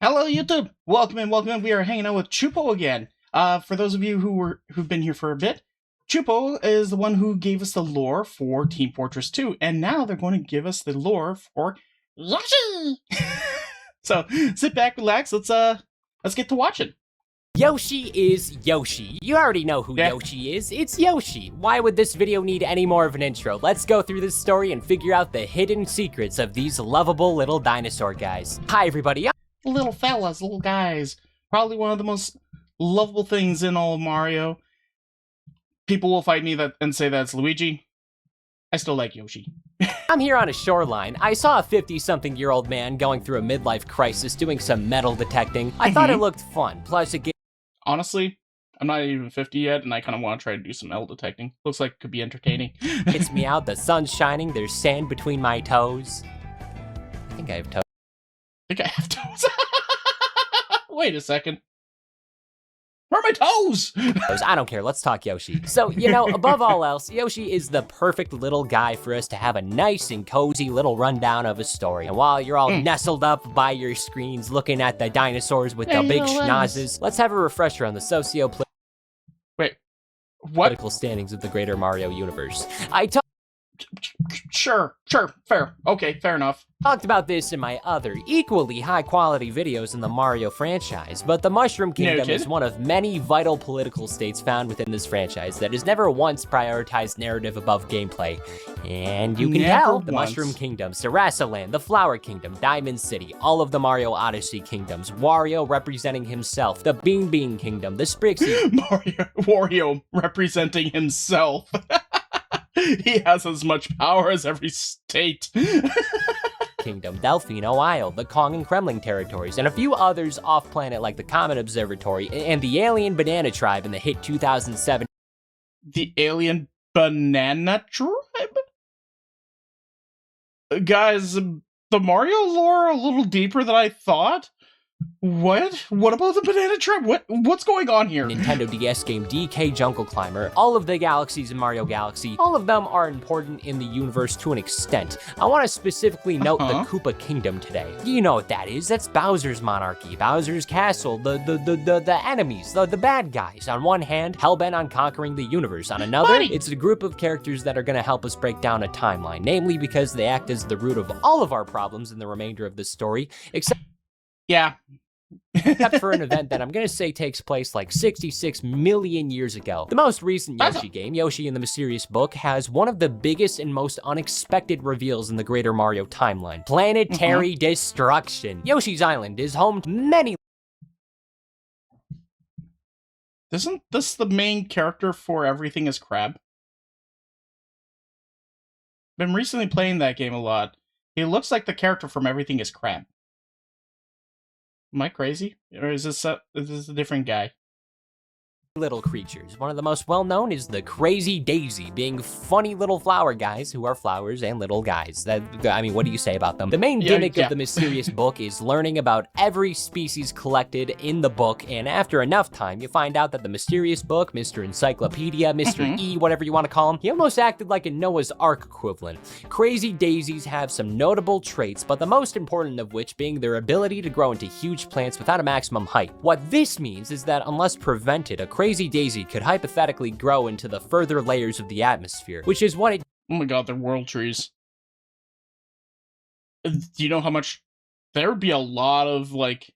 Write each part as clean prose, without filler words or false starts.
Hello, YouTube. Welcome in, welcome in. We are hanging out with Chupo again. For those of you who've been here for a bit, Chupo is the one who gave us the lore for Team Fortress 2, and now they're going to give us the lore for Yoshi. So sit back, relax. Let's get to watching. Yoshi is Yoshi. You already know who Yoshi is. It's Yoshi. Why would this video need any more of an intro? Let's go through this story and figure out the hidden secrets of these lovable little dinosaur guys. Hi, everybody. Little fellas, little guys. Probably one of the most lovable things in all of Mario. People will fight me and say that's Luigi. I still like Yoshi. I'm here on a shoreline. I saw a 50-something-year-old man going through a midlife crisis doing some metal detecting. I thought it looked fun. Plus, it honestly, I'm not even 50 yet, and I kind of want to try to do some metal detecting. Looks like it could be entertaining. gets me out. The sun's shining. There's sand between my toes. I think I have toes. Wait a second. Where are my toes? I don't care, let's talk Yoshi. So, you know, above all else, Yoshi is the perfect little guy for us to have a nice and cozy little rundown of a story. And while you're all nestled up by your screens looking at the dinosaurs with the big schnozzes, let's have a refresher on the socio-political standings of the greater Mario universe. Sure, fair. Okay, fair enough. Talked about this in my other, equally high-quality videos in the Mario franchise, but the Mushroom Kingdom is one of many vital political states found within this franchise that has never once prioritized narrative above gameplay. And you can tell, the Mushroom Kingdom, Sarasaland, the Flower Kingdom, Diamond City, all of the Mario Odyssey kingdoms, Wario representing himself, the Bean Kingdom, the Sprixie... Wario representing himself. He has as much power as every state. Kingdom, Delfino Isle, the Kong and Kremling territories, and a few others off-planet like the Comet Observatory and the Alien Banana Tribe in the hit 2007. The Alien Banana Tribe? Guys, the Mario lore a little deeper than I thought? What? What about the Banana Tribe? What's going on here? Nintendo DS game DK Jungle Climber, all of the galaxies in Mario Galaxy, all of them are important in the universe to an extent. I want to specifically note the Koopa Kingdom today. You know what that is? That's Bowser's monarchy, Bowser's castle, the enemies, the bad guys. On one hand, hellbent on conquering the universe. On another, it's a group of characters that are going to help us break down a timeline, namely because they act as the root of all of our problems in the remainder of the story, except for an event that I'm gonna say takes place like 66 million years ago. The most recent Yoshi game, Yoshi and the Mysterious Book, has one of the biggest and most unexpected reveals in the greater Mario timeline. Planetary destruction. Yoshi's Island is home to many... Isn't this the main character for Everything is Crab? Been recently playing that game a lot. He looks like the character from Everything is Crab. Am I crazy? Or is this a different guy? Little creatures. One of the most well-known is the Crazy Daisy, being funny little flower guys who are flowers and little guys. I mean, what do you say about them? The main gimmick of the Mysterious Book is learning about every species collected in the book, and after enough time, you find out that the Mysterious Book, Mr. Encyclopedia, Mr. E, whatever you want to call him, he almost acted like a Noah's Ark equivalent. Crazy Daisies have some notable traits, but the most important of which being their ability to grow into huge plants without a maximum height. What this means is that unless prevented, a Crazy Daisy could hypothetically grow into the further layers of the atmosphere, which is what it... Oh my god, they're world trees. Do you know how much... There would be a lot of, like,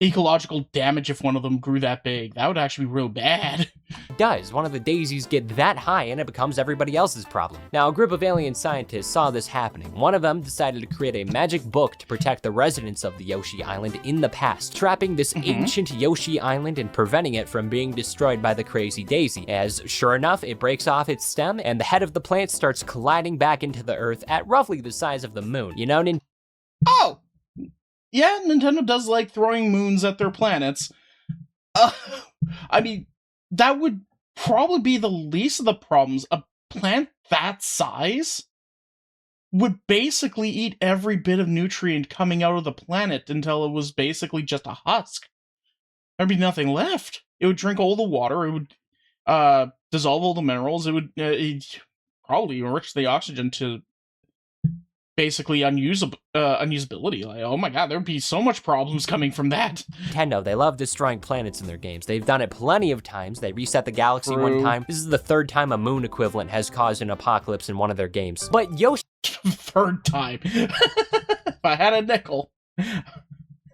ecological damage if one of them grew that big. That would actually be real bad. Does. One of the daisies get that high and it becomes everybody else's problem. Now, a group of alien scientists saw this happening. One of them decided to create a magic book to protect the residents of the Yoshi Island in the past, trapping this ancient Yoshi Island and preventing it from being destroyed by the Crazy Daisy. As, sure enough, it breaks off its stem and the head of the plant starts colliding back into the earth at roughly the size of the moon. You know, Oh! Yeah, Nintendo does like throwing moons at their planets. I mean, that would probably be the least of the problems. A plant that size would basically eat every bit of nutrient coming out of the planet until it was basically just a husk. There'd be nothing left. It would drink all the water, it would dissolve all the minerals, it would probably enrich the oxygen to basically unusability. Like, oh my god, there'd be so much problems coming from that. Nintendo, they love destroying planets in their games. They've done it plenty of times. They reset the galaxy one time. This is the third time a moon equivalent has caused an apocalypse in one of their games. But Yoshi... Third time. If I had a nickel...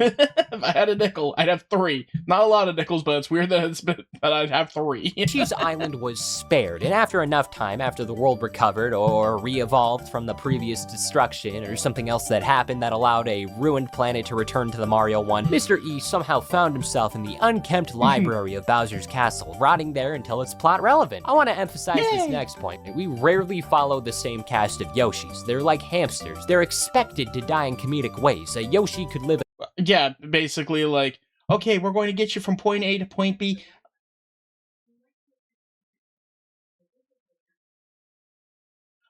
If I had a nickel, I'd have 3. Not a lot of nickels, but it's weird that I'd have 3. Yoshi's Island was spared, and after enough time, after the world recovered or re-evolved from the previous destruction or something else that happened that allowed a ruined planet to return to the Mario 1, Mr. E somehow found himself in the unkempt library of Bowser's Castle, rotting there until it's plot relevant. I want to emphasize this next point. We rarely follow the same cast of Yoshis. They're like hamsters. They're expected to die in comedic ways. A Yoshi could live... Yeah, basically like, okay, we're going to get you from point A to point B.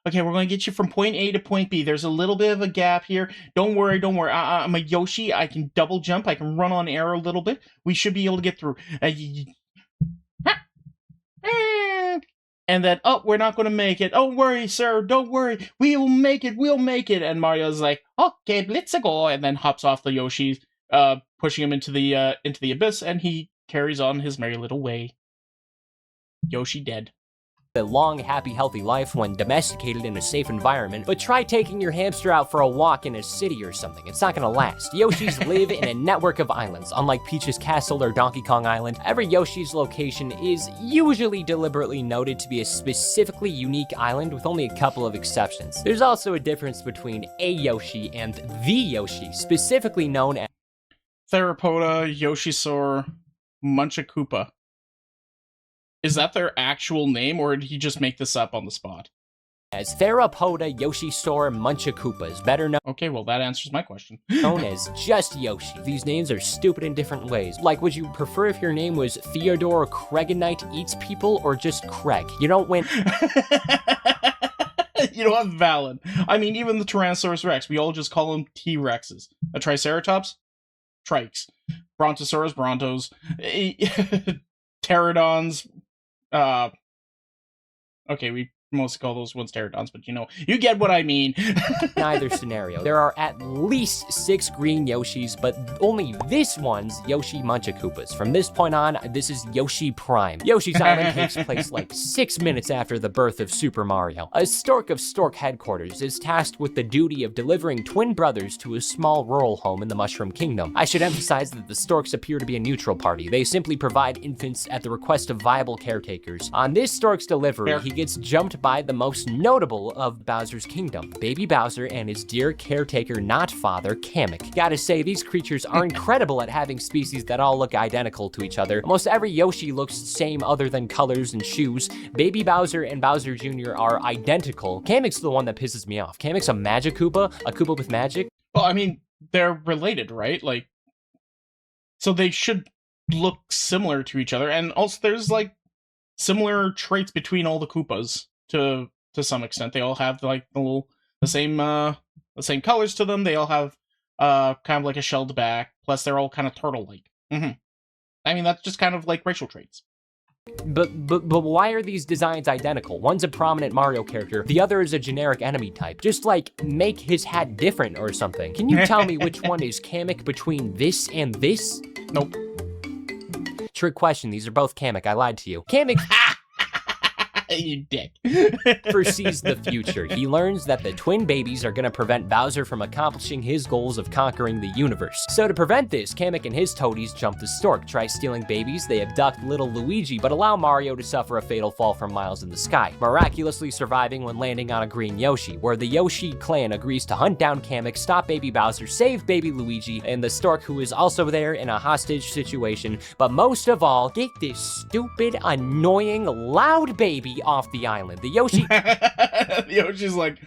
Okay, we're going to get you from point A to point B. There's a little bit of a gap here. Don't worry, don't worry. I'm a Yoshi. I can double jump. I can run on air a little bit. We should be able to get through. And then, oh, we're not going to make it. Don't worry, sir. Don't worry. We'll make it. We'll make it. And Mario's like, okay, let's go. And then hops off the Yoshi, pushing him into the abyss, and he carries on his merry little way. Yoshi dead. A long, happy, healthy life when domesticated in a safe environment, but try taking your hamster out for a walk in a city or something. It's not gonna last. Yoshis live in a network of islands. Unlike Peach's Castle or Donkey Kong Island, every Yoshi's location is usually deliberately noted to be a specifically unique island with only a couple of exceptions. There's also a difference between a Yoshi and the Yoshi, specifically known as Theropoda, Yoshisaur, Munchakoopa. Is that their actual name, or did he just make this up on the spot? As Theropoda, Yoshisaur, Munchakoopas, better known... Okay, well, that answers my question. ...known as just Yoshi. These names are stupid in different ways. Like, would you prefer if your name was Theodore Craigenite Eats People, or just Craig? You don't win... You know what? Valid. I mean, even the Tyrannosaurus Rex, we all just call them T-Rexes. A Triceratops? Trikes. Brontosaurus? Brontos. Pterodons... okay, we mostly call those ones pterodons, but you get what I mean. Neither scenario. There are at least 6 green Yoshis, but only this one's Yoshi Munchakoopas. From this point on, this is Yoshi Prime. Yoshi's Island takes place like 6 minutes after the birth of Super Mario. A Stork of Stork headquarters is tasked with the duty of delivering twin brothers to a small rural home in the Mushroom Kingdom. I should emphasize that the Storks appear to be a neutral party. They simply provide infants at the request of viable caretakers. On this Stork's delivery, he gets jumped by the most notable of Bowser's Kingdom, Baby Bowser and his dear caretaker, not father, Kamek. Gotta say, these creatures are incredible at having species that all look identical to each other. Almost every Yoshi looks the same other than colors and shoes. Baby Bowser and Bowser Jr. are identical. Kamek's the one that pisses me off. Kamek's a Magic Koopa, a Koopa with magic. Well, I mean, they're related, right? Like, so they should look similar to each other, and also there's, like, similar traits between all the Koopas. To some extent, they all have like the same colors to them. They all have kind of like a shelled back. Plus, they're all kind of turtle-like. I mean, that's just kind of like racial traits. But why are these designs identical? One's a prominent Mario character, the other is a generic enemy type. Just like make his hat different or something. Can you tell me which one is Kamek between this and this? Nope. Trick question. These are both Kamek. I lied to you. Kamek. You dick. Foresees the future. He learns that the twin babies are gonna prevent Bowser from accomplishing his goals of conquering the universe. So to prevent this, Kamek and his toadies jump the stork, try stealing babies, they abduct little Luigi, but allow Mario to suffer a fatal fall from miles in the sky, miraculously surviving when landing on a green Yoshi, where the Yoshi clan agrees to hunt down Kamek, stop baby Bowser, save baby Luigi, and the stork who is also there in a hostage situation, but most of all, get this stupid, annoying, loud baby off the island. The Yoshi... The Yoshi's like,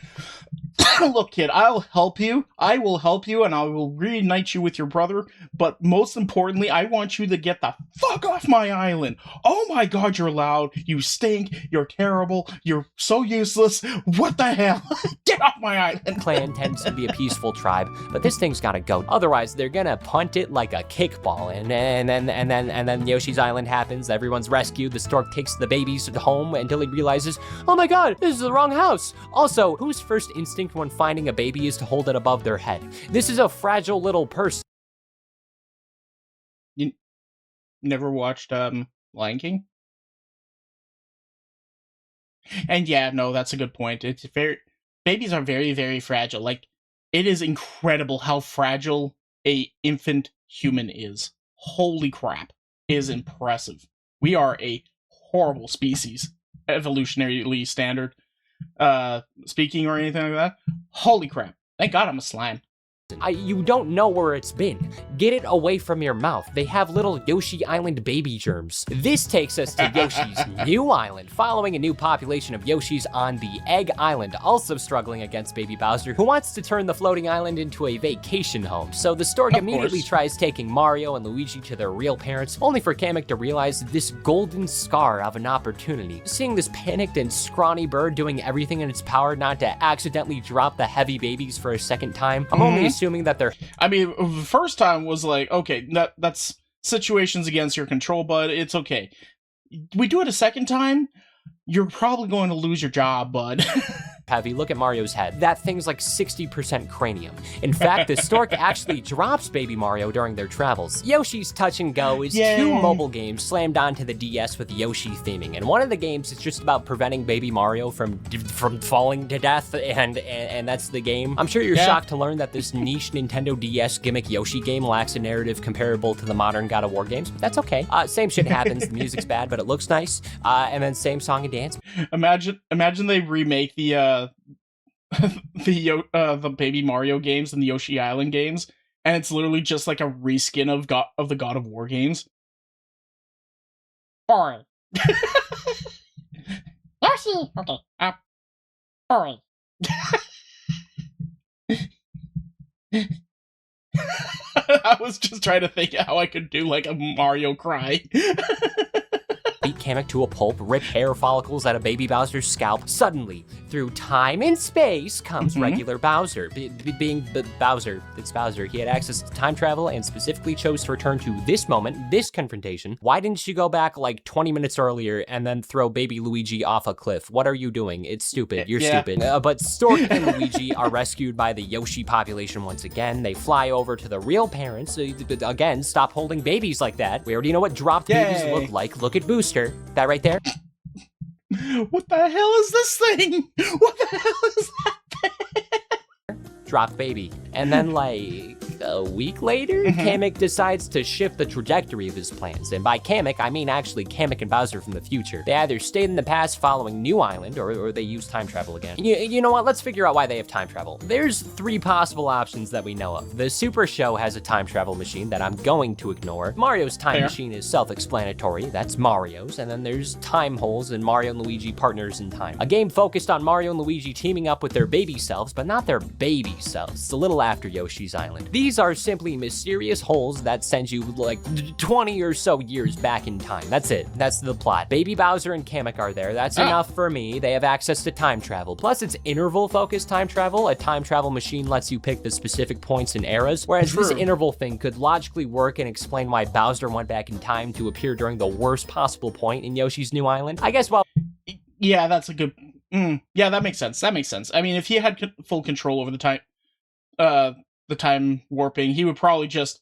look, kid, I'll help you. I will help you, and I will reunite you with your brother. But most importantly, I want you to get the fuck off my island. Oh my god, you're loud. You stink. You're terrible. You're so useless. What the hell? Get off my island. Clan tends to be a peaceful tribe, but this thing's gotta go. Otherwise, they're gonna punt it like a kickball, and then Yoshi's Island happens. Everyone's rescued. The stork takes the babies home until he realizes, oh my god, this is the wrong house. Also, whose first instinct instinct when finding a baby is to hold it above their head. This is a fragile little person. You never watched Lion King? And yeah, no, that's a good point. Babies are very, very fragile. Like, it is incredible how fragile a infant human is. Holy crap. It is impressive. We are a horrible species, evolutionarily standard. Speaking or anything like that. Holy crap. Thank God I'm a slime. You don't know where it's been. Get it away from your mouth. They have little Yoshi Island baby germs. This takes us to Yoshi's new island. Following a new population of Yoshis on the Egg Island, also struggling against baby Bowser, who wants to turn the floating island into a vacation home. So the stork immediately tries taking Mario and Luigi to their real parents, only for Kamek to realize this golden scar of an opportunity. Seeing this panicked and scrawny bird doing everything in its power not to accidentally drop the heavy babies for a second time, I'm only assuming that they're... I mean, the first time was like, okay, that's situations against your control, but it's okay. We do it a second time, you're probably going to lose your job, bud. Heavy. Look at Mario's head. That thing's like 60% cranium. In fact, the stork actually drops baby Mario during their travels. Yoshi's Touch and Go is two mobile games slammed onto the DS with Yoshi theming, and one of the games is just about preventing baby Mario from falling to death, and that's the game. I'm sure you're shocked to learn that this niche Nintendo DS gimmick Yoshi game lacks a narrative comparable to the modern God of War games, but that's okay. Same shit happens. The music's bad, but it looks nice. And then same song and dance. Imagine they remake the Baby Mario games and the Yoshi Island games, and it's literally just like a reskin of the God of War games. Boy. Yoshi. Okay. Boy. I was just trying to think how I could do like a Mario cry. Beat Kamek to a pulp, rip hair follicles out of baby Bowser's scalp. Suddenly, through time and space, comes regular Bowser. Being Bowser, it's Bowser. He had access to time travel and specifically chose to return to this moment, this confrontation. Why didn't you go back like 20 minutes earlier and then throw baby Luigi off a cliff? What are you doing? It's stupid. You're stupid. But Stork and Luigi are rescued by the Yoshi population once again. They fly over to the real parents. Again, stop holding babies like that. We already know what dropped babies look like. Look at Booster. That right there. What the hell is this thing? What the hell is that thing? Drop baby. And then like a week later, Kamek decides to shift the trajectory of his plans. And by Kamek, I mean actually Kamek and Bowser from the future. They either stayed in the past following New Island, or they use time travel again. You know what? Let's figure out why they have time travel. There's three possible options that we know of. The Super Show has a time travel machine that I'm going to ignore. Mario's time machine is self-explanatory. That's Mario's. And then there's Time Holes and Mario and Luigi Partners in Time. A game focused on Mario and Luigi teaming up with their baby selves, but not their baby selves. It's a little after Yoshi's Island. These are simply mysterious holes that send you like 20 or so years back in time. That's it. That's the plot. Baby Bowser and Kamek are there. That's enough for me. They have access to time travel. Plus, it's interval-focused time travel. A time travel machine lets you pick the specific points and eras, whereas this interval thing could logically work and explain why Bowser went back in time to appear during the worst possible point in Yoshi's New Island. I guess yeah, that's a good... yeah, that makes sense. That makes sense. I mean, if he had full control over the time warping, he would probably just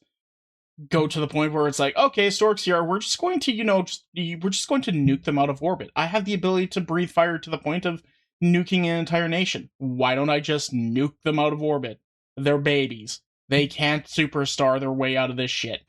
go to the point where it's like, okay, Storks here, we're just going to, we're just going to nuke them out of orbit. I have the ability to breathe fire to the point of nuking an entire nation. Why don't I just nuke them out of orbit? They're babies. They can't superstar their way out of this shit.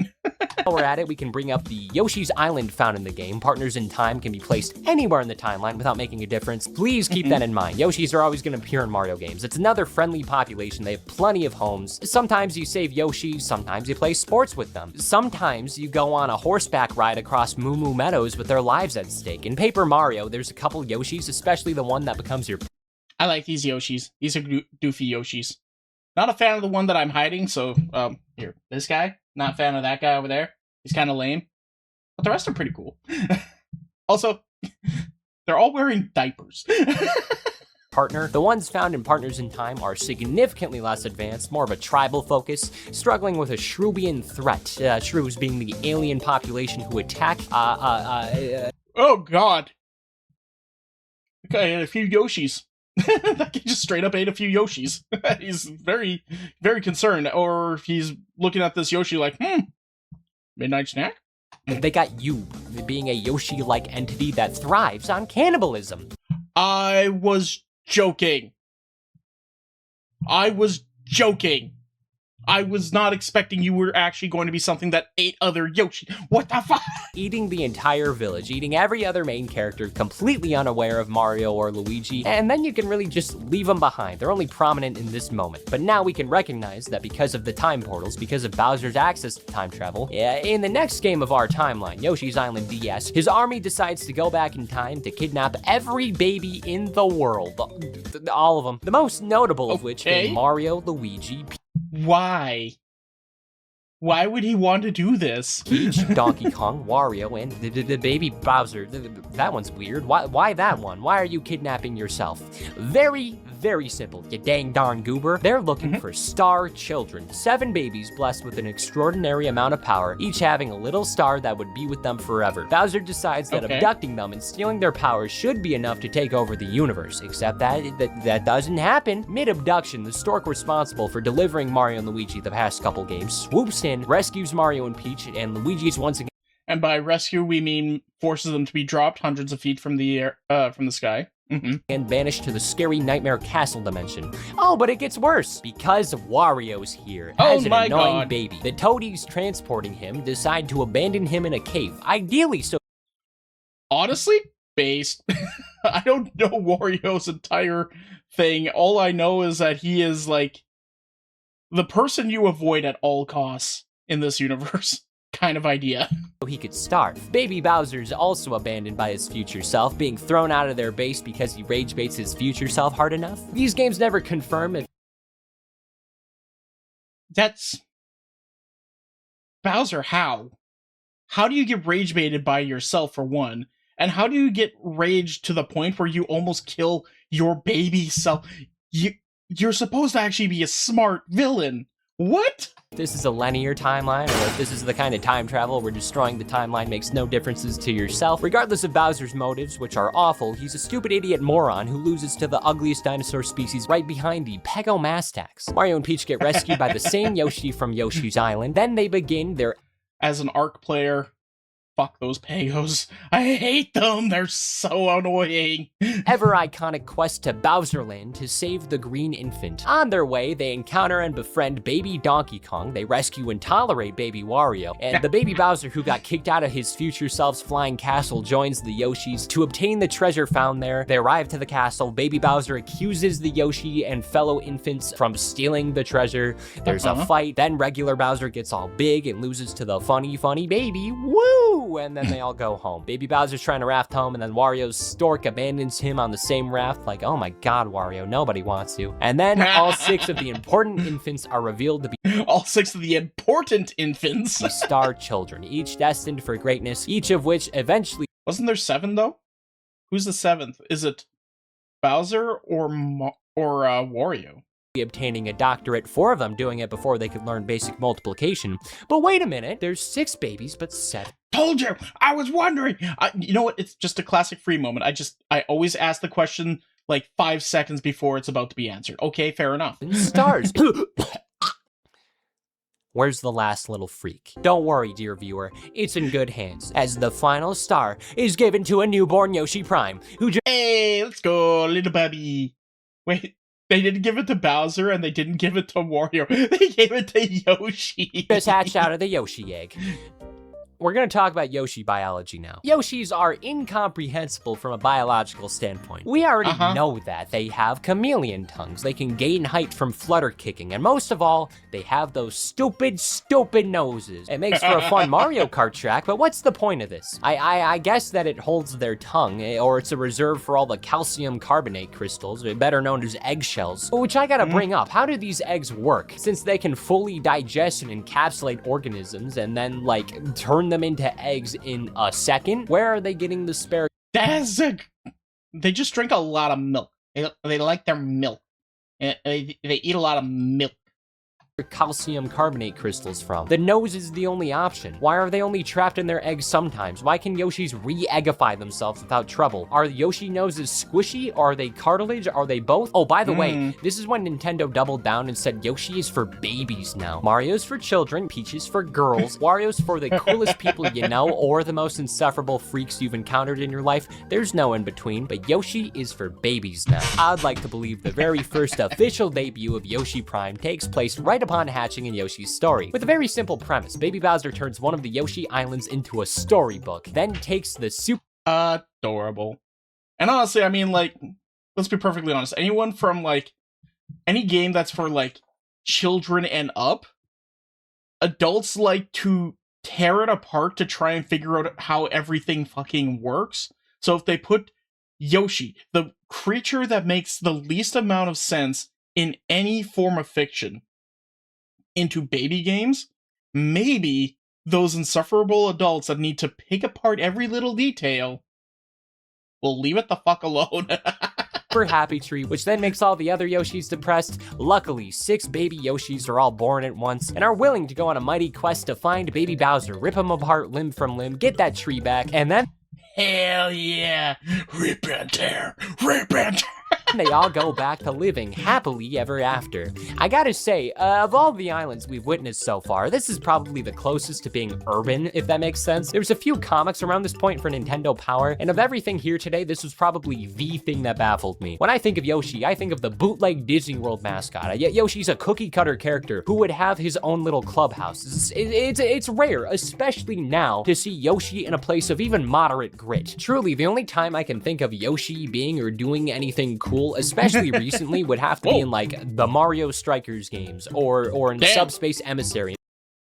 While we're at it, we can bring up the Yoshi's Island found in the game. Partners in time can be placed anywhere in the timeline without making a difference. Please keep that in mind. Yoshis are always going to appear in Mario games. It's another friendly population. They have plenty of homes. Sometimes you save Yoshi, sometimes you play sports with them. Sometimes you go on a horseback ride across Moo Moo Meadows with their lives at stake. In Paper Mario, there's a couple Yoshis, especially the one that becomes your... I like these Yoshis. These are doofy Yoshis. Not a fan of the one that I'm hiding, so, here, this guy. Not a fan of that guy over there. He's kind of lame. But the rest are pretty cool. Also, they're all wearing diapers. Partner. The ones found in Partners in Time are significantly less advanced, more of a tribal focus, struggling with a Shroobian threat. Shrews being the alien population who attack, Oh, God. Okay, and a few Yoshis. That kid just straight up ate a few Yoshis. He's very, very concerned. Or he's looking at this Yoshi like, midnight snack? They got Vtube, being a Yoshi-like entity that thrives on cannibalism. I was joking. I was not expecting you were actually going to be something that ate other Yoshi. What the fuck? Eating the entire village, eating every other main character, completely unaware of Mario or Luigi, and then you can really just leave them behind. They're only prominent in this moment. But now we can recognize that because of the time portals, because of Bowser's access to time travel, in the next game of our timeline, Yoshi's Island DS, his army decides to go back in time to kidnap every baby in the world. All of them. The most notable of which being Mario, Luigi, Why? Why would he want to do this? Peach, Donkey Kong, Wario, and the baby Bowser. That one's weird. Why that one? Why are you kidnapping yourself? Very, very simple, you dang darn goober. They're looking for star children. 7 babies blessed with an extraordinary amount of power, each having a little star that would be with them forever. Bowser decides that abducting them and stealing their powers should be enough to take over the universe, except that doesn't happen. Mid-abduction, the stork responsible for delivering Mario and Luigi the past couple games swoops in, rescues Mario and Peach, and Luigi's once again. And by rescue, we mean forces them to be dropped hundreds of feet from the air, from the sky. And banished to the scary Nightmare Castle dimension. Oh, but it gets worse, because Wario's here as an annoying baby. The toadies transporting him decide to abandon him in a cave, ideally so... Honestly, based. I don't know Wario's entire thing. All I know is that he is, like, the person you avoid at all costs in this universe kind of idea. He could starve. Baby Bowser's also abandoned by his future self, being thrown out of their base because he rage baits his future self hard enough. These games never confirm if... That's... Bowser, how? How do you get rage baited by yourself, for one? And how do you get rage to the point where you almost kill your baby self? You're supposed to actually be a smart villain. What? This is a linear timeline, or if this is the kind of time travel where destroying the timeline makes no differences to yourself. Regardless of Bowser's motives, which are awful, he's a stupid idiot moron who loses to the ugliest dinosaur species right behind the Pegomastax. Mario and Peach get rescued by the same Yoshi from Yoshi's Island. Then they begin their... As an ARC player, fuck those Pegos. I hate them. They're so annoying. Ever iconic quest to Bowserland to save the green infant. On their way, they encounter and befriend baby Donkey Kong. They rescue and tolerate baby Wario. And the baby Bowser who got kicked out of his future self's flying castle joins the Yoshis to obtain the treasure found there. They arrive to the castle. Baby Bowser accuses the Yoshi and fellow infants from stealing the treasure. There's a fight. Then regular Bowser gets all big and loses to the funny baby. Woo! And then they all go home. Baby Bowser's trying to raft home, and then Wario's stork abandons him on the same raft, like, oh my god, Wario, nobody wants you. And then all 6 of the important infants are revealed to be... All 6 of the important infants? Star children, each destined for greatness, each of which eventually... Wasn't there 7, though? Who's the 7th? Is it Bowser or Wario? Obtaining a doctorate, 4 of them doing it before they could learn basic multiplication. But wait a minute, there's 6 babies, but 7. Told you! I was wondering! You know what? It's just a classic free moment. I always ask the question like 5 seconds before it's about to be answered. Okay, fair enough. Stars. Where's the last little freak? Don't worry, dear viewer, it's in good hands, as the final star is given to a newborn Yoshi Prime, who just... Hey, let's go, little baby. Wait. They didn't give it to Bowser, and they didn't give it to Wario. They gave it to Yoshi. Just hatched out of the Yoshi egg. We're going to talk about Yoshi biology now. Yoshis are incomprehensible from a biological standpoint. We already know that. They have chameleon tongues. They can gain height from flutter kicking. And most of all, they have those stupid noses. It makes for a fun Mario Kart track, but what's the point of this? I guess that it holds their tongue, or it's a reserve for all the calcium carbonate crystals, better known as eggshells. Which I gotta bring up. How do these eggs work? Since they can fully digest and encapsulate organisms and then, like, turn them into eggs in a second, where are they getting the spare? They just drink a lot of milk. They like their milk. They eat a lot of milk. calcium carbonate crystals from? The nose is the only option. Why are they only trapped in their eggs sometimes? Why can Yoshis re-eggify themselves without trouble? Are Yoshi noses squishy? Are they cartilage? Are they both? Oh, by the way, this is when Nintendo doubled down and said Yoshi is for babies now. Mario's for children, Peach is for girls, Wario's for the coolest people you know or the most insufferable freaks you've encountered in your life. There's no in between, but Yoshi is for babies now. I'd like to believe the very first official debut of Yoshi Prime takes place right upon hatching in Yoshi's story, with a very simple premise. Baby Bowser turns one of the Yoshi Islands into a storybook, then takes the super adorable. And honestly, I mean, like, let's be perfectly honest, anyone from, like, any game that's for, like, children and up, adults like to tear it apart to try and figure out how everything fucking works. So if they put Yoshi, the creature that makes the least amount of sense in any form of fiction, into baby games, maybe those insufferable adults that need to pick apart every little detail will leave it the fuck alone. happy tree, which then makes all the other Yoshis depressed. Luckily, 6 baby Yoshis are all born at once and are willing to go on a mighty quest to find baby Bowser, rip him apart limb from limb, get that tree back, and then hell yeah, rip and tear, rip and tear. They all go back to living happily ever after. I gotta say, of all the islands we've witnessed so far, this is probably the closest to being urban, if that makes sense. There's a few comics around this point for Nintendo Power, and of everything here today, this was probably the thing that baffled me. When I think of Yoshi, I think of the bootleg Disney World mascot. Yet Yoshi's a cookie-cutter character who would have his own little clubhouse. It's rare, especially now, to see Yoshi in a place of even moderate grit. Truly, the only time I can think of Yoshi being or doing anything cool, especially recently, would have to be in like the Mario Strikers games or in Subspace Emissary.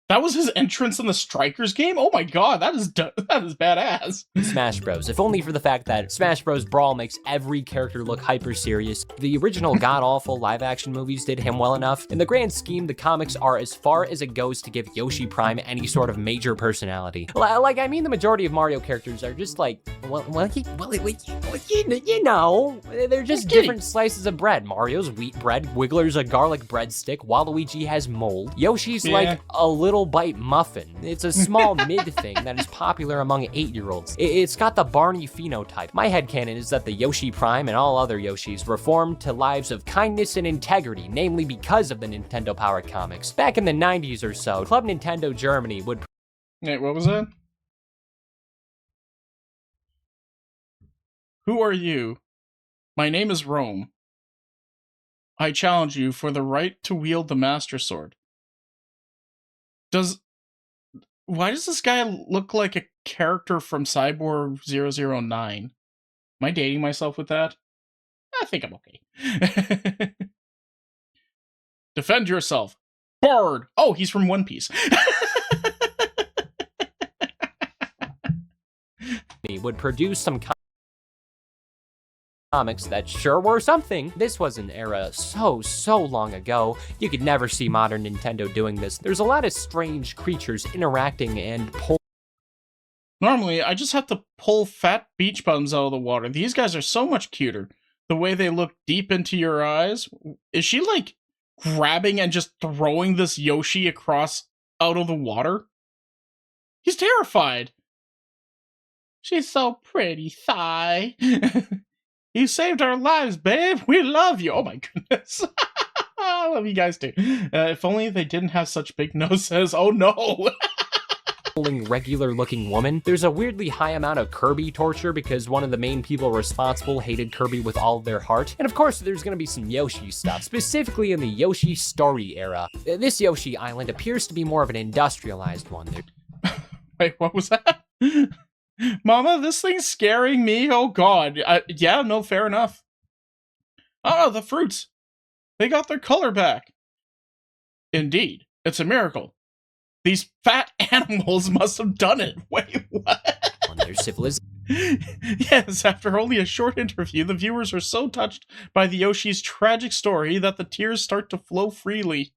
That was his entrance in the Strikers game? Oh my god, that is badass. Smash Bros. If only for the fact that Smash Bros. Brawl makes every character look hyper serious. The original god-awful live-action movies did him well enough. In the grand scheme, the comics are as far as it goes to give Yoshi Prime any sort of major personality. Like, I mean, the majority of Mario characters are just like, you know, they're just different slices of bread. Mario's wheat bread, Wiggler's a garlic breadstick, Waluigi has mold. Yoshi's like a little bite muffin. It's a small mid thing that is popular among 8-year-olds. It's got the Barney phenotype. My headcanon is that the Yoshi Prime and all other Yoshis reformed to lives of kindness and integrity, namely because of the Nintendo Power comics. Back in the 90s or so, Club Nintendo Germany would... Wait, what was that? Who are you? My name is Rome. I challenge you for the right to wield the Master Sword. Why does this guy look like a character from Cyborg 009? Am I dating myself with that? I think I'm okay. Defend yourself. Bard! Oh, he's from One Piece. would produce some comics that sure were something. This was an era so long ago. You could never see modern Nintendo doing this. There's a lot of strange creatures interacting and Normally, I just have to pull fat beach bums out of the water. These guys are so much cuter. The way they look deep into your eyes. Is she, like, grabbing and just throwing this Yoshi across out of the water? He's terrified. She's so pretty, Thigh. You saved our lives, babe. We love you. Oh my goodness. I love you guys too. If only they didn't have such big noses. Oh no. Regular looking woman. There's a weirdly high amount of Kirby torture because one of the main people responsible hated Kirby with all of their heart. And of course, there's gonna be some Yoshi stuff, specifically in the Yoshi story era. This Yoshi Island appears to be more of an industrialized one. Wait, what was that? Mama, this thing's scaring me. Oh god. Yeah, no, fair enough. Oh, the fruits. They got their color back. Indeed, it's a miracle. These fat animals must have done it. Wait, what? On their civilization. Yes, after only a short interview, the viewers are so touched by the Yoshi's tragic story that the tears start to flow freely.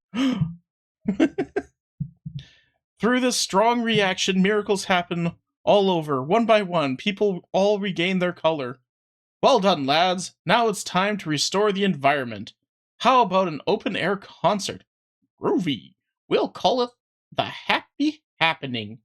Through this strong reaction, miracles happen all over. One by one, people all regain their color. Well done, lads. Now it's time to restore the environment. How about an open-air concert? Groovy. We'll call it the Happy Happening.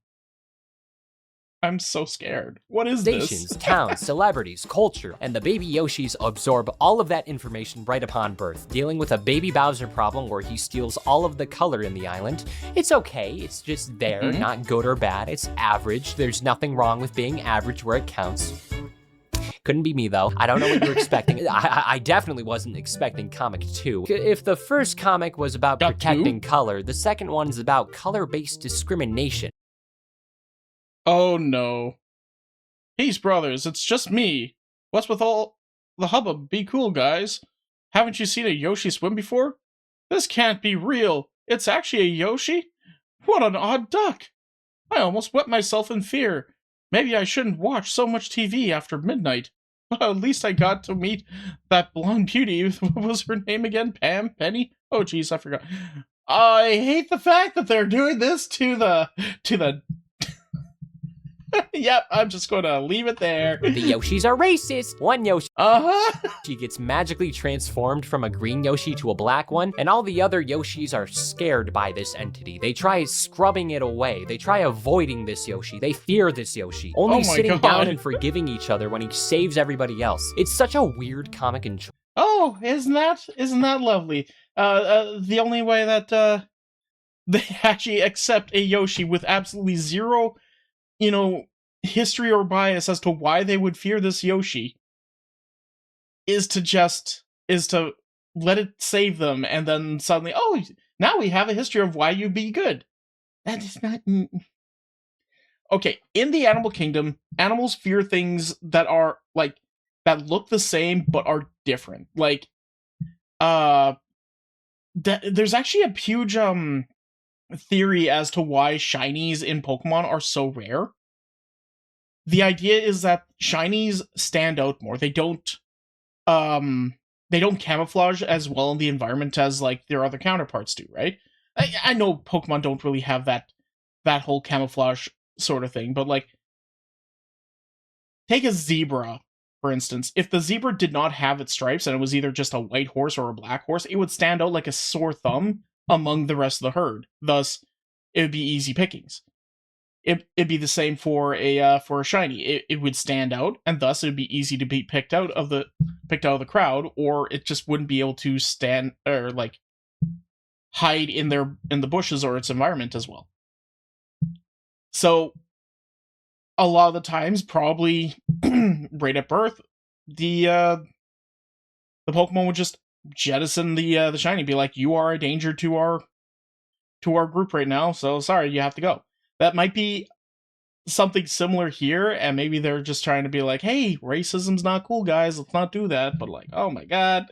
I'm so scared. What is this? Stations, towns, celebrities, culture, and the baby Yoshis absorb all of that information right upon birth, dealing with a baby Bowser problem where he steals all of the color in the island. It's okay, it's just there, not good or bad, it's average. There's nothing wrong with being average where it counts. Couldn't be me, though. I don't know what you were expecting. I definitely wasn't expecting comic 2. If the first comic was about protecting color, the second one is about color-based discrimination. Oh no. Peace, brothers, it's just me. What's with all the hubbub? Be cool, guys. Haven't you seen a Yoshi swim before? This can't be real. It's actually a Yoshi? What an odd duck. I almost wet myself in fear. Maybe I shouldn't watch so much TV after midnight. But at least I got to meet that blonde beauty. What was her name again? Pam? Penny? Oh jeez, I forgot. I hate the fact that they're doing this to the Yep, I'm just gonna leave it there. The Yoshis are racist. One Yoshi she gets magically transformed from a green Yoshi to a black one, and all the other Yoshis are scared by this entity. They try scrubbing it away. They try avoiding this Yoshi. They fear this Yoshi, only sitting down and forgiving each other when he saves everybody else. It's such a weird comic and oh, isn't that lovely? The only way that they actually accept a Yoshi with absolutely zero, history or bias as to why they would fear this Yoshi is to let it save them, and then suddenly, oh, now we have a history of why you'd be good. That is not... Okay, in the animal kingdom, animals fear things that are, that look the same, but are different. There's actually a huge, theory as to why shinies in Pokemon are so rare. The idea is that shinies stand out more. They don't camouflage as well in the environment as their other counterparts do, right? I know Pokemon don't really have that whole camouflage sort of thing, but take a zebra, for instance. If the zebra did not have its stripes and it was either just a white horse or a black horse, it would stand out like a sore thumb among the rest of the herd. Thus, it would be easy pickings. It'd be the same for a shiny. It would stand out, and thus it would be easy to be picked out of the crowd, or it just wouldn't be able to stand or hide in the bushes or its environment as well. So a lot of the times, probably right at birth, the Pokemon would just jettison the shiny, be like, you are a danger to our group right now, so sorry, you have to go. That might be something similar here, and maybe they're just trying to be like, hey, racism's not cool, guys, let's not do that, but oh my god.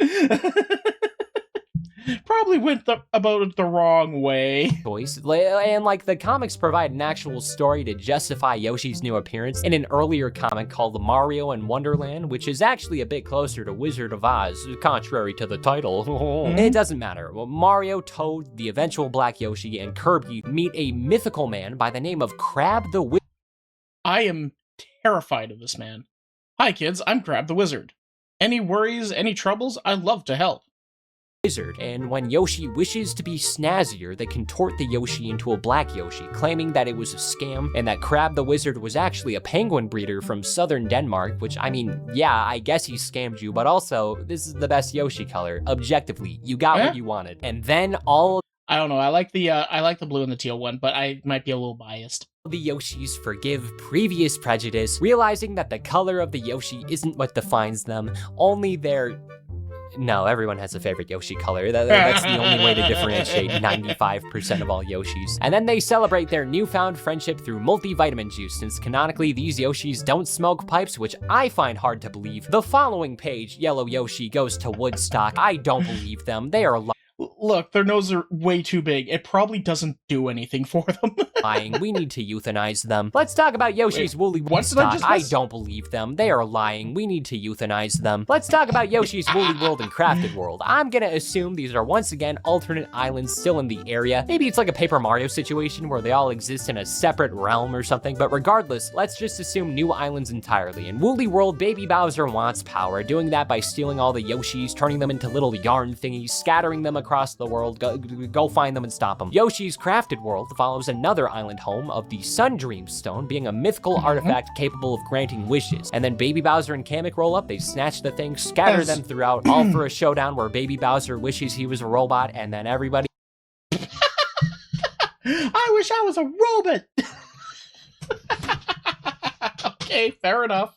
Probably went about it the wrong way. Choice. And the comics provide an actual story to justify Yoshi's new appearance in an earlier comic called Mario and Wonderland, which is actually a bit closer to Wizard of Oz, contrary to the title. It doesn't matter. Well, Mario, Toad, the eventual Black Yoshi, and Kirby meet a mythical man by the name of Crab the Wizard. I am terrified of this man. Hi kids, I'm Crab the Wizard. Any worries, any troubles, I'd love to help. Wizard, and when Yoshi wishes to be snazzier, they contort the Yoshi into a black Yoshi, claiming that it was a scam and that Crab the Wizard was actually a penguin breeder from southern Denmark, which, I mean, yeah, I guess he scammed you, but also, this is the best Yoshi color. Objectively, you got what you wanted. And then I don't know, I like the blue and the teal one, but I might be a little biased. The Yoshis forgive previous prejudice, realizing that the color of the Yoshi isn't what defines them, only their... No, everyone has a favorite Yoshi color. That's the only way to differentiate 95% of all Yoshis. And then they celebrate their newfound friendship through multivitamin juice, since canonically these Yoshis don't smoke pipes, which I find hard to believe. The following page, Yellow Yoshi goes to Woodstock. I don't believe them. They are Look, their noses are way too big. It probably doesn't do anything for them. lying. We need to euthanize them. Let's talk about Yoshi's woolly Woodstock. I don't believe them. They are lying. We need to euthanize them. Let's talk about Yoshi's Woolly World and Crafted World. I'm gonna assume these are once again alternate islands still in the area. Maybe it's like a Paper Mario situation where they all exist in a separate realm or something, but regardless, let's just assume new islands entirely. In Woolly World, Baby Bowser wants power, doing that by stealing all the Yoshis, turning them into little yarn thingies, scattering them across across the world. Go find them and stop them. Yoshi's Crafted World follows another island home of the Sun Dream Stone, being a mythical artifact capable of granting wishes. And then Baby Bowser and Kamek roll up, they snatch the thing, scatter them throughout, all for a showdown where Baby Bowser wishes he was a robot, and then everybody... I wish I was a robot! Okay, fair enough.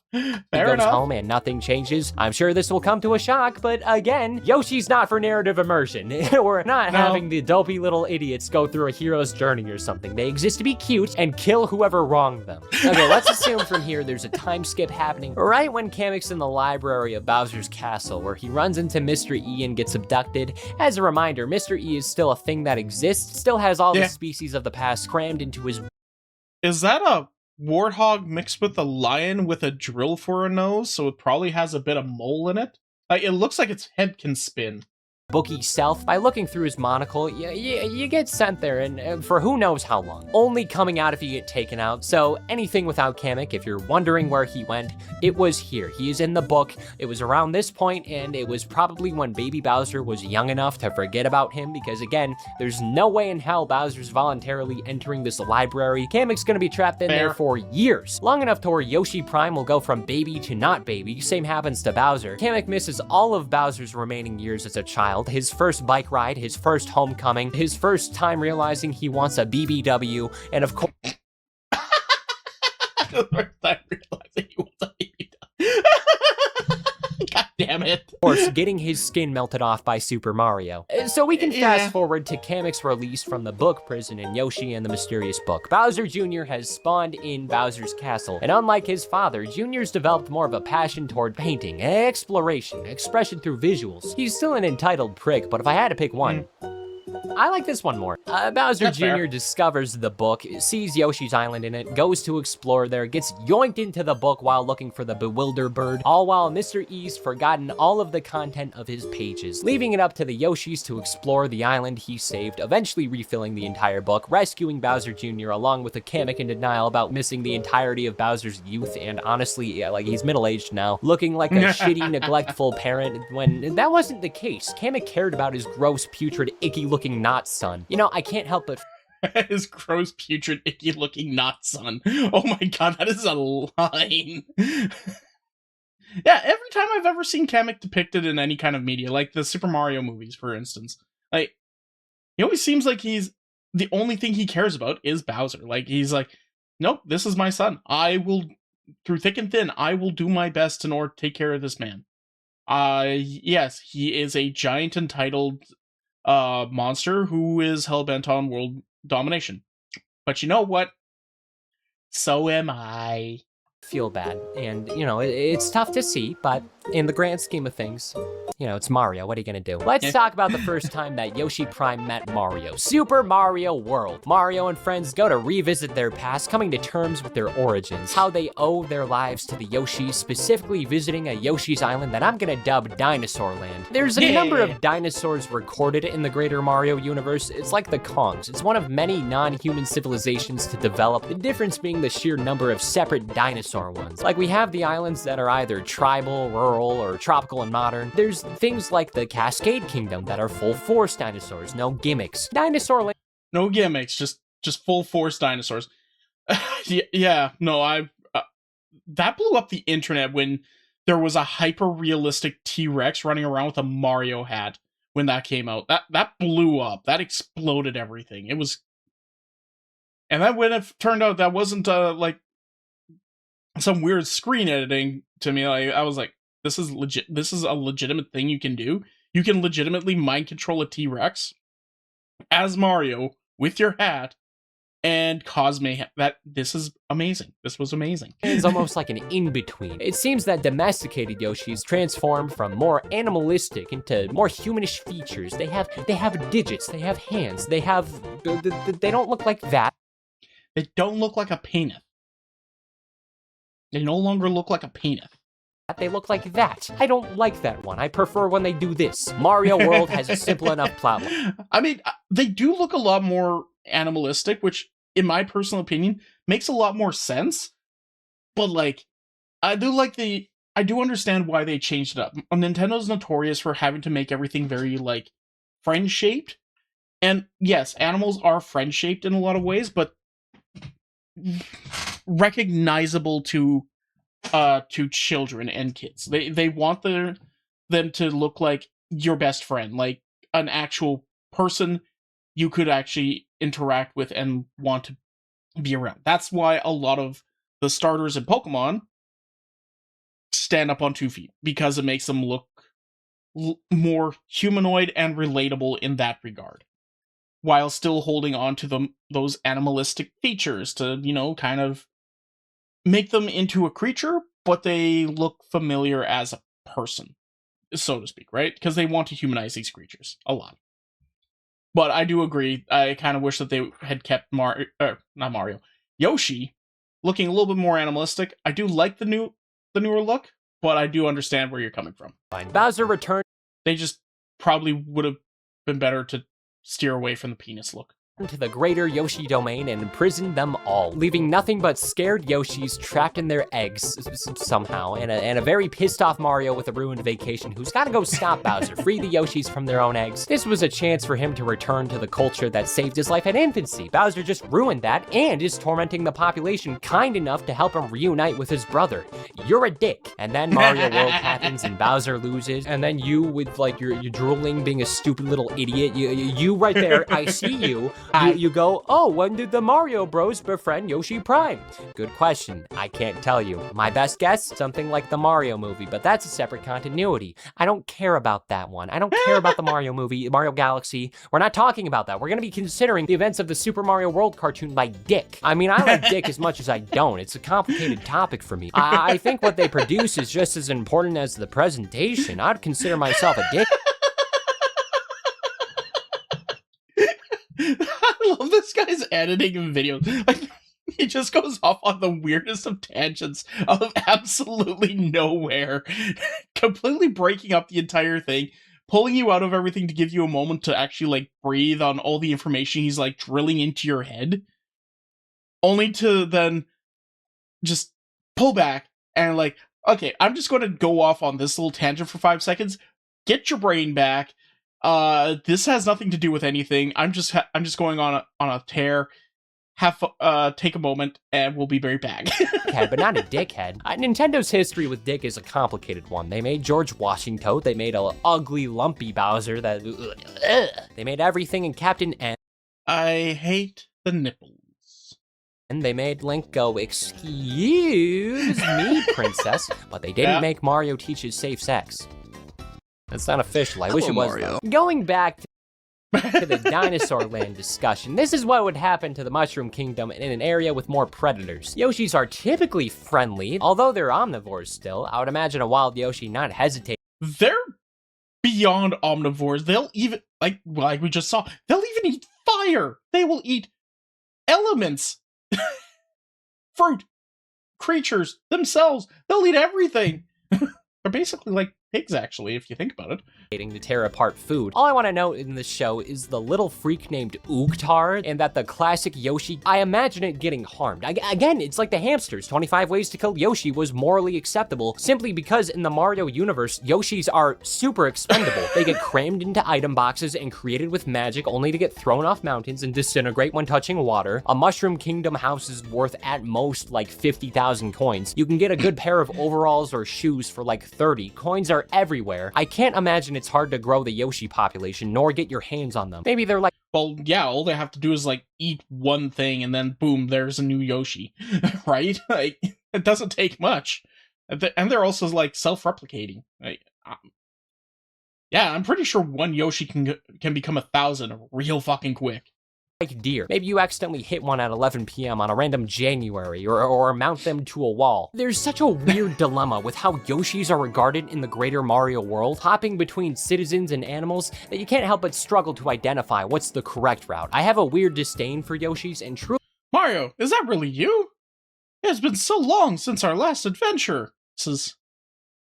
Fair enough. Home and nothing changes. I'm sure this will come to a shock, but again, Yoshi's not for narrative immersion. We're not having the dopey little idiots go through a hero's journey or something. They exist to be cute and kill whoever wronged them. Okay, let's assume from here there's a time skip happening right when Kamek's in the library of Bowser's castle, where he runs into Mr. E and gets abducted. As a reminder, Mr. E is still a thing that exists, still has all the species of the past crammed into his... Is that a warthog mixed with a lion with a drill for a nose, so it probably has a bit of mole in it? It looks like its head can spin. Bookie self. By looking through his monocle, you get sent there, and for who knows how long. Only coming out if you get taken out, so anything without Kamek, if you're wondering where he went, it was here. He is in the book. It was around this point, and it was probably when Baby Bowser was young enough to forget about him, because again, there's no way in hell Bowser's voluntarily entering this library. Kamek's gonna be trapped in there for years. Long enough to where Yoshi Prime will go from baby to not baby. Same happens to Bowser. Kamek misses all of Bowser's remaining years as a child. His first bike ride, his first homecoming, his first time realizing he wants a BBW, and of course... The first time realizing he wants a BBW. God damn it. Of course, getting his skin melted off by Super Mario. So we can fast forward to Kamek's release from the book prison in Yoshi and the Mysterious Book. Bowser Jr. has spawned in Bowser's castle, and unlike his father, Jr.'s developed more of a passion toward painting, exploration, expression through visuals. He's still an entitled prick, but if I had to pick one, I like this one more. Bowser Jr. discovers the book, sees Yoshi's Island in it, goes to explore there, gets yoinked into the book while looking for the Bewilder Bird, all while Mr. E's forgotten all of the content of his pages, leaving it up to the Yoshis to explore the island he saved, eventually refilling the entire book, rescuing Bowser Jr. along with a Kamek in denial about missing the entirety of Bowser's youth, and honestly, like, he's middle-aged now, looking like a shitty, neglectful parent, when that wasn't the case. Kamek cared about his gross, putrid, icky-looking not son. You know, I can't help but... His gross, putrid, icky-looking not son. Oh my god, that is a line. Yeah, every time I've ever seen Kamek depicted in any kind of media, like the Super Mario movies, for instance, like, he always seems like he's... the only thing he cares about is Bowser. Like, he's like, nope, this is my son. I will, through thick and thin, I will do my best in order to take care of this man. Yes, he is a giant entitled monster who is hellbent on world domination. But you know what? So am I. Feel bad. And, you know, it's tough to see, but in the grand scheme of things, you know, it's Mario. What are you gonna do? Let's talk about the first time that Yoshi Prime met Mario. Super Mario World. Mario and friends go to revisit their past, coming to terms with their origins, how they owe their lives to the Yoshis, specifically visiting a Yoshi's Island that I'm gonna dub Dinosaur Land. There's a number of dinosaurs recorded in the greater Mario universe. It's like the Kongs. It's one of many non-human civilizations to develop, the difference being the sheer number of separate dinosaur ones. Like, we have the islands that are either tribal, rural, or tropical and modern. There's things like the Cascade Kingdom that are full force dinosaurs, no gimmicks. Dinosaur Land. No gimmicks, just full force dinosaurs. That blew up the internet when there was a hyper realistic T-Rex running around with a Mario hat when that came out. That blew up. That exploded everything. It was, and then when it turned out that wasn't like some weird screen editing to me, like, I was like, this is legit. This is a legitimate thing you can do. You can legitimately mind control a T-Rex as Mario with your hat and cause mayhem. This is amazing. This was amazing. It's almost like an in-between. It seems that domesticated Yoshis transform from more animalistic into more humanish features. They have digits. They have hands. They don't look like that. They don't look like a penis. They no longer look like a penis. They look like that. I don't like that one. I prefer when they do this. Mario World has a simple enough plot. I mean, they do look a lot more animalistic, which, in my personal opinion, makes a lot more sense. But, like, I do understand why they changed it up. Nintendo's notorious for having to make everything very, like, friend-shaped. And yes, animals are friend-shaped in a lot of ways, but recognizable to children and kids. They want them to look like your best friend, like an actual person you could actually interact with and want to be around. That's why a lot of the starters in Pokemon stand up on 2 feet, because it makes them look more humanoid and relatable in that regard, while still holding on to those animalistic features to, kind of make them into a creature, but they look familiar as a person, so to speak, right? Because they want to humanize these creatures a lot. But I do agree, I kind of wish that they had kept not Mario, Yoshi, looking a little bit more animalistic. I do like the newer look, but I do understand where you're coming from. Bowser returned. They just probably would have been better to steer away from the penis look. To the greater Yoshi domain and imprisoned them all, leaving nothing but scared Yoshis trapped in their eggs somehow, and a very pissed off Mario with a ruined vacation who's gotta go stop Bowser, free the Yoshis from their own eggs. This was a chance for him to return to the culture that saved his life at infancy. Bowser just ruined that and is tormenting the population kind enough to help him reunite with his brother. You're a dick. And then Mario World happens and Bowser loses, and then you with like your drooling, being a stupid little idiot, you right there, I see you. You go, oh, when did the Mario Bros befriend Yoshi Prime? Good question. I can't tell you. My best guess, something like the Mario movie, but that's a separate continuity. I don't care about that one. I don't care about the Mario movie, Mario Galaxy. We're not talking about that. We're going to be considering the events of the Super Mario World cartoon by Dick. I mean, I like Dick as much as I don't. It's a complicated topic for me. I think what they produce is just as important as the presentation. I'd consider myself a dick. I love this guy's editing of videos. Like, he just goes off on the weirdest of tangents out of absolutely nowhere, completely breaking up the entire thing, pulling you out of everything to give you a moment to actually, like, breathe on all the information he's, like, drilling into your head, only to then just pull back and, like, okay, I'm just going to go off on this little tangent for 5 seconds, get your brain back. This has nothing to do with anything. I'm just going on a tear. Take a moment, and we'll be very back. But not a dickhead. Nintendo's history with Dick is a complicated one. They made George Washington. They made a ugly, lumpy Bowser that. They made everything in Captain N. I hate the nipples. And they made Link go, excuse me, princess. But they didn't make Mario teach his safe sex. That's not official. I wish it was, Mario. Going back to the Dinosaur Land discussion, this is what would happen to the Mushroom Kingdom in an area with more predators. Yoshis are typically friendly, although they're omnivores still. I would imagine a wild Yoshi not hesitate. They're beyond omnivores. They'll even, like we just saw, they'll even eat fire. They will eat elements, fruit, creatures, themselves. They'll eat everything. They're basically like pigs, actually, if you think about it. To tear apart food. All I want to know in this show is the little freak named Oogtar, and that the classic Yoshi, I imagine it getting harmed. Again, it's like the hamsters. 25 Ways to Kill Yoshi was morally acceptable simply because in the Mario universe, Yoshis are super expendable. They get crammed into item boxes and created with magic only to get thrown off mountains and disintegrate when touching water. A Mushroom Kingdom house is worth at most like 50,000 coins. You can get a good pair of overalls or shoes for like 30. Coins are everywhere. I can't imagine it's hard to grow the Yoshi population, nor get your hands on them. Maybe they're like, well, yeah, all they have to do is, like, eat one thing, and then, boom, there's a new Yoshi, right? Like, it doesn't take much. And they're also, like, self-replicating. Like, yeah, I'm pretty sure one Yoshi can become 1,000 real fucking quick. Deer. Maybe you accidentally hit one at 11 p.m. on a random January, or mount them to a wall. There's such a weird dilemma with how Yoshis are regarded in the greater Mario world, hopping between citizens and animals, that you can't help but struggle to identify what's the correct route. I have a weird disdain for Yoshis and truly— Mario, is that really you? It has been so long since our last adventure. This is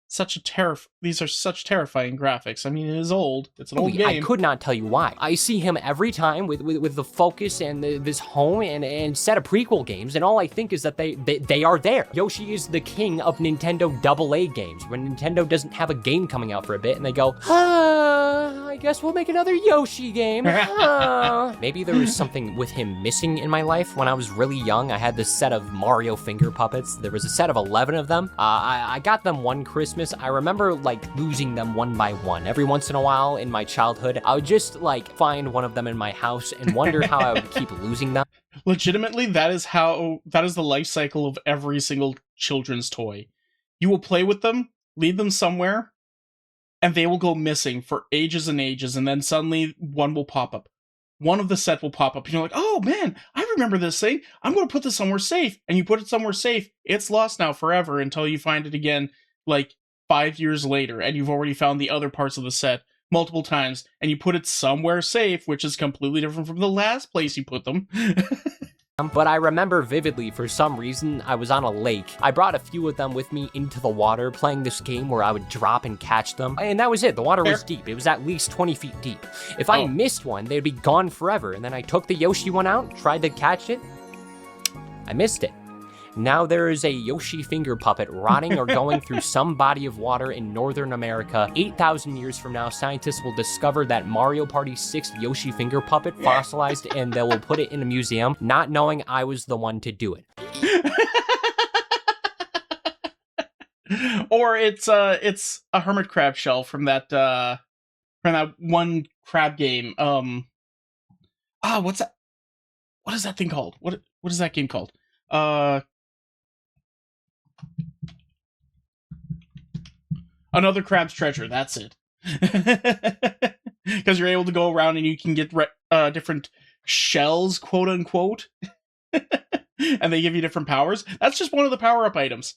such a these are such terrifying graphics. I mean, it is old. It's an old game. I could not tell you why. I see him every time with the focus and this home and set of prequel games, and all I think is that they are there. Yoshi is the king of Nintendo AA games. When Nintendo doesn't have a game coming out for a bit, and they go, I I guess we'll make another Yoshi game. Maybe there was something with him missing in my life. When I was really young, I had this set of Mario finger puppets. There was a set of 11 of them. I got them one Christmas. I remember like losing them one by one. Every once in a while in my childhood, I would just like find one of them in my house and wonder how I would keep losing them. Legitimately, that is the life cycle of every single children's toy. You will play with them, lead them somewhere, and they will go missing for ages and ages, and then suddenly one will pop up. One of the set will pop up, and you're like, oh man, I remember this thing. I'm going to put this somewhere safe. And you put it somewhere safe. It's lost now forever until you find it again, like 5 years later, and you've already found the other parts of the set multiple times, and you put it somewhere safe, which is completely different from the last place you put them. But I remember vividly, for some reason, I was on a lake. I brought a few of them with me into the water, playing this game where I would drop and catch them. And that was it. The water was deep. It was at least 20 feet deep. If I missed one, they'd be gone forever. And then I took the Yoshi one out, tried to catch it. I missed it. Now there is a Yoshi finger puppet rotting or going through some body of water in Northern America. 8,000 years from now, scientists will discover that Mario Party's 6th Yoshi finger puppet fossilized, and they will put it in a museum, not knowing I was the one to do it. Or it's a hermit crab shell from that one crab game. What's that? What is that thing called? What is that game called? Another Crab's Treasure, that's it. Because you're able to go around and you can get different shells, quote unquote. And they give you different powers. That's just one of the power-up items.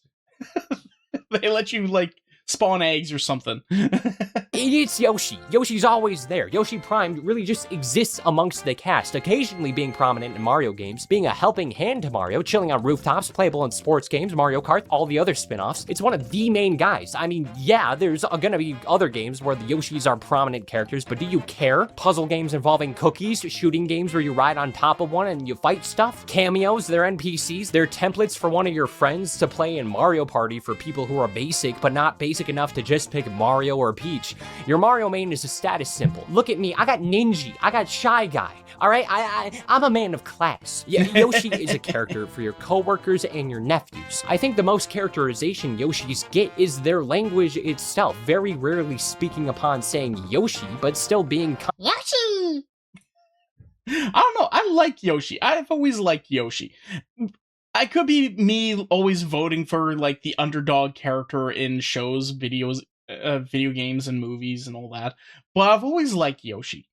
They let you, like, spawn eggs or something. It's Yoshi. Yoshi's always there. Yoshi Prime really just exists amongst the cast, occasionally being prominent in Mario games, being a helping hand to Mario, chilling on rooftops, playable in sports games, Mario Kart, all the other spin-offs. It's one of the main guys. I mean, yeah, there's gonna be other games where the Yoshis are prominent characters, but do you care? Puzzle games involving cookies, shooting games where you ride on top of one and you fight stuff, cameos, they're NPCs, they're templates for one of your friends to play in Mario Party for people who are basic, but not basic enough to just pick Mario or Peach. Your Mario main is a status symbol. Look at me, I got Ninja, I got Shy Guy, alright? I'm a man of class. Yoshi is a character for your coworkers and your nephews. I think the most characterization Yoshis get is their language itself, very rarely speaking upon saying Yoshi, but still being Yoshi! I don't know, I like Yoshi. I've always liked Yoshi. I could be me always voting for, like, the underdog character in shows, videos, video games and movies and all that, but I've always liked Yoshi.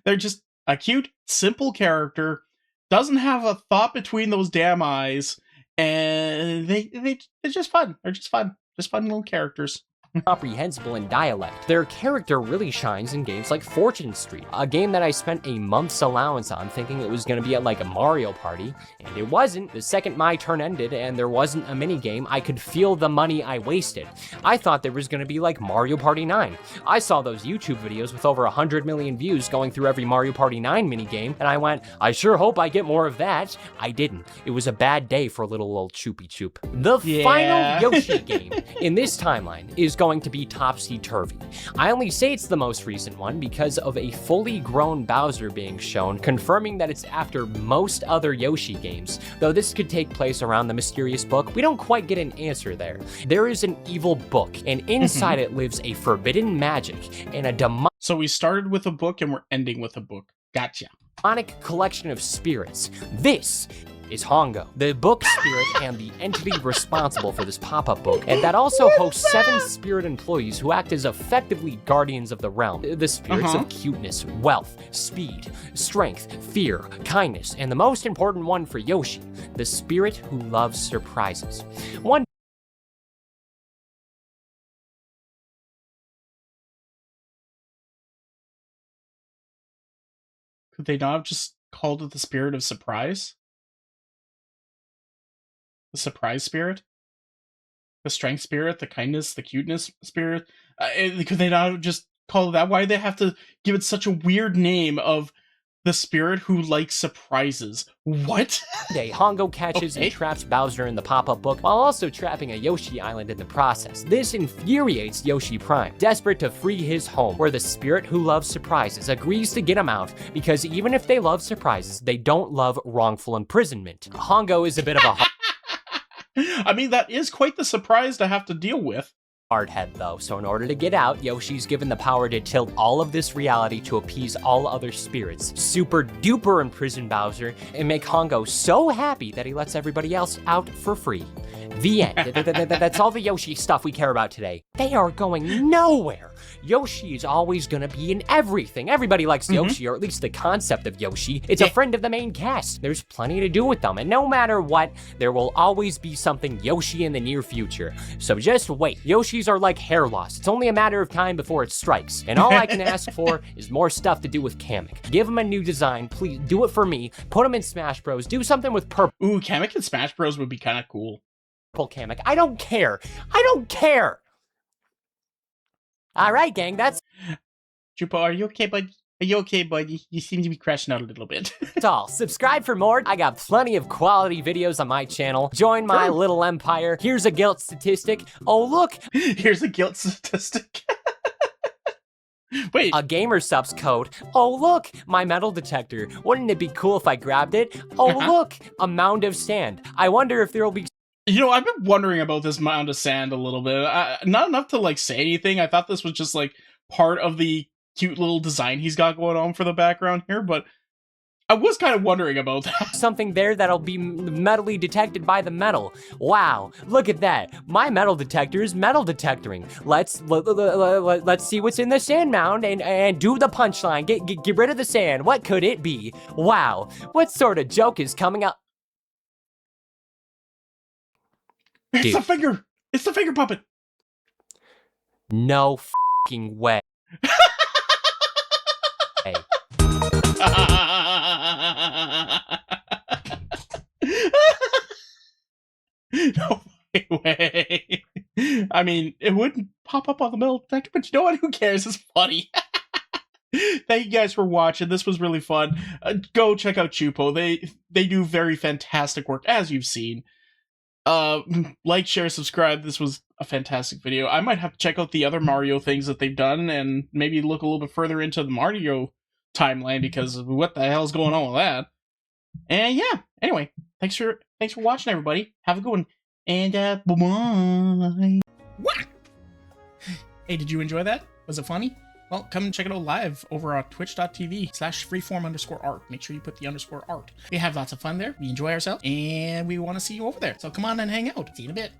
They're just a cute, simple character, doesn't have a thought between those damn eyes, and they're just fun. They're just fun little characters. comprehensible in dialect. Their character really shines in games like Fortune Street, a game that I spent a month's allowance on thinking it was going to be like a Mario Party, and it wasn't. The second my turn ended and there wasn't a minigame, I could feel the money I wasted. I thought there was going to be like Mario Party 9. I saw those YouTube videos with over 100 million views going through every Mario Party 9 minigame, and I went, I sure hope I get more of that. I didn't. It was a bad day for little old Choopy Choop. The final Yoshi game in this timeline is going to be topsy-turvy. I only say it's the most recent one because of a fully grown Bowser being shown, confirming that it's after most other Yoshi games. Though this could take place around the mysterious book, we don't quite get an answer there. There is an evil book, and inside it lives a forbidden magic and a demonic... So we started with a book and we're ending with a book. Gotcha. Collection of spirits. This is Hongo, the book spirit and the entity responsible for this pop-up book, and that also hosts 7 spirit employees who act as effectively guardians of the realm. The spirits of cuteness, wealth, speed, strength, fear, kindness, and the most important one for Yoshi, the spirit who loves surprises. One Could they not have just called it the spirit of surprise? The surprise spirit? The strength spirit? The kindness? The cuteness spirit? Could they not have just call it that? Why do they have to give it such a weird name of the spirit who likes surprises. What? Hongo catches and traps Bowser in the pop-up book while also trapping a Yoshi island in the process. This infuriates Yoshi Prime, desperate to free his home, where the spirit who loves surprises agrees to get him out because even if they love surprises, they don't love wrongful imprisonment. Hongo is a bit of a I mean, that is quite the surprise to have to deal with. Hardhead though, so in order to get out, Yoshi's given the power to tilt all of this reality to appease all other spirits, super duper imprison Bowser, and make Hongo so happy that he lets everybody else out for free. The end. That's all the Yoshi stuff we care about today. They are going nowhere. Yoshi is always gonna be in everything. Everybody likes Yoshi, or at least the concept of Yoshi. It's a friend of the main cast. There's plenty to do with them, and no matter what, there will always be something Yoshi in the near future. So just wait. Yoshis are like hair loss. It's only a matter of time before it strikes. And all I can ask for is more stuff to do with Kamek. Give him a new design, please. Do it for me. Put him in Smash Bros. Do something with purple. Ooh, Kamek in Smash Bros would be kind of cool. Kamek. I don't care. I don't care. All right, gang, that's Chupo, are you okay, bud? Are you okay, bud? You seem to be crashing out a little bit. all. Subscribe for more. I got plenty of quality videos on my channel. Join my little empire. Here's a guilt statistic. Oh, look. Here's a guilt statistic. Wait. A gamer subs code. Oh, look. My metal detector. Wouldn't it be cool if I grabbed it? Oh, look. A mound of sand. I wonder if there'll be... You know, I've been wondering about this mound of sand a little bit. Not enough to, like, say anything. I thought this was just, like, part of the cute little design he's got going on for the background here, but I was kind of wondering about that. Something there that'll be metally detected by the metal. Wow, look at that. My metal detector is metal detectoring. Let's see what's in the sand mound and do the punchline. Get rid of the sand. What could it be? Wow, what sort of joke is coming up? It's the finger! It's the finger puppet! No f***ing way. Hey. No way. I mean, it wouldn't pop up on the metal detector, but you know what? Who cares? It's funny. Thank you guys for watching. This was really fun. Go check out Chupo. They do very fantastic work, as you've seen. Like, share, subscribe. This was a fantastic video. I might have to check out the other Mario things that they've done and maybe look a little bit further into the Mario timeline, because what the hell is going on with that? And yeah, anyway, thanks for watching, everybody. Have a good one, and bye. Hey, did you enjoy that? Was it funny? Well, come and check it out live over on twitch.tv/freeform_art. Make sure you put the _art. We have lots of fun there. We enjoy ourselves, and we want to see you over there. So come on and hang out. See you in a bit.